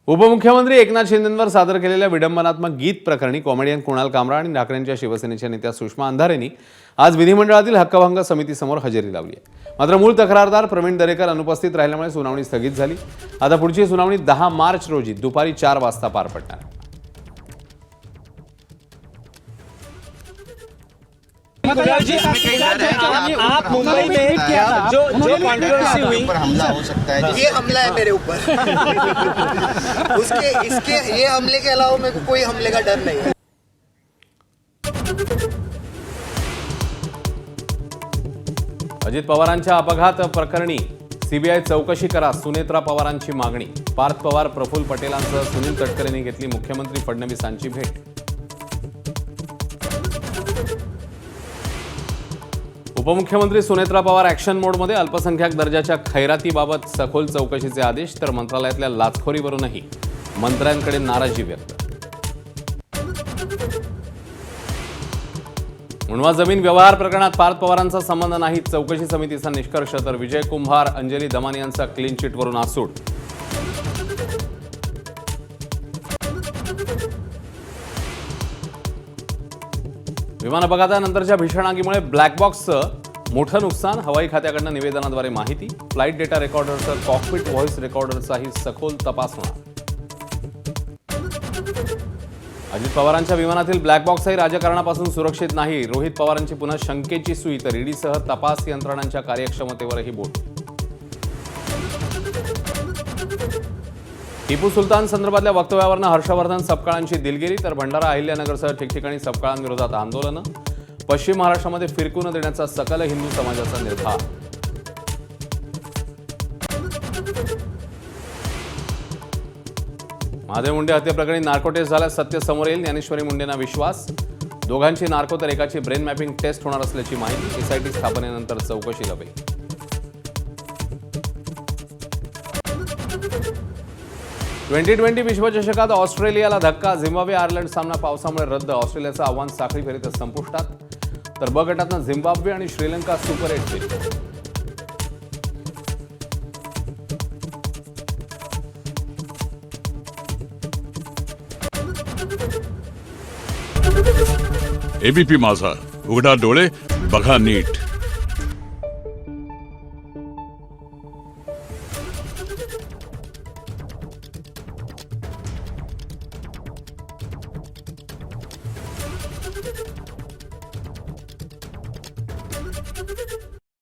उपमुख्यमंत्री एकनाथ शिंदेंवर सादर केलेल्या विडंबनात्मक गीत प्रकरणी कॉमेडियन कुणाल कामरा आणि ठाकरेंच्या शिवसेनेच्या नेत्या सुषमा अंधारेंनी आज विधिमंडळातील हक्कभंग समितीसमोर हजेरी लावली आहे। मात्र मूळ तक्रारदार प्रवीण दरेकर अनुपस्थित राहिल्यामुळे सुनावणी स्थगित झाली। आता पुढची सुनावणी 10 मार्च रोजी दुपारी 4 वाजता पार पडणार आहे। आप मुंबई में क्या जो कंट्रोवर्सी हुई पर हमला हो सकता है। ये हमला है मेरे ऊपर इसके ये हमले के अलावा मेरे को कोई हमले का डर नहीं है। अजित पवारांच्या अपघात प्रकरणी सीबीआय चौकशी करा, सुनेत्रा पवारांची मागणी। पार्थ पवार, प्रफुल्ल पटेलांसह सुनील तटकरेंनी घेतली मुख्यमंत्री फडणवीसांची भेट। उपमुख्यमंत्री सुनेत्रा पवार ॲक्शन मोडमध्ये। अल्पसंख्याक दर्जाच्या खैरातीबाबत सखोल चौकशीचे आदेश, तर मंत्रालयातल्या लाचखोरीवरूनही मंत्र्यांकडे नाराजी व्यक्त। उणवा जमीन व्यवहार प्रकरणात पार्थ पवारांचा संबंध नाही, चौकशी समितीचा निष्कर्ष। तर विजय कुंभार, अंजली दमानी यांचा क्लीन चिटवरून आसूड। विमान अपघातानंतरच्या भीषण आगीमुळे ब्लॅक बॉक्सचं मोठं नुकसान, हवाई खात्याकडून निवेदनाद्वारे माहिती। फ्लाईट डेटा रेकॉर्डरचं कॉकपिट व्हॉइस रेकॉर्डरचाही सखोल तपास होणार। अजित पवारांच्या विमानातील ब्लॅक बॉक्सही राजकारणापासून सुरक्षित नाही, रोहित पवारांची पुन्हा शंकेची सुई, तर ईडीसह तपास यंत्रणांच्या कार्यक्षमतेवरही बोट। टिपू सुलतान संदर्भातल्या वक्तव्यावरनं हर्षवर्धन सपकाळांची दिलगिरी, तर भंडारा अहिल्यानगरसह ठिकठिकाणी सपकाळांविरोधात आंदोलनं। पश्चिम महाराष्ट्रामध्ये फिरकू न देण्याचा सकल हिंदू समाजाचा निर्धार। महादेव मुंडे हत्येप्रकरणी नार्को टेस्ट झाल्यास सत्य समोर येईल, ज्ञानेश्वरी मुंडेंना विश्वास। दोघांची नार्को तर एकाची ब्रेन मॅपिंग टेस्ट होणार असल्याची माहिती। एसआयटी स्थापनेनंतर चौकशी लपेल। T20 विश्वचषकात ऑस्ट्रेलियाला धक्का, झिम्बाब्वे आयर्लंड सामना पावसामुळे रद्द। ऑस्ट्रेलियाचं आव्हान साखळी फेरीत संपुष्टात, तर ब गटातनं झिम्बाब्वे आणि श्रीलंका सुपर 8 फेरीत। एबीपी माझा, उघडा डोळे बघा नीट।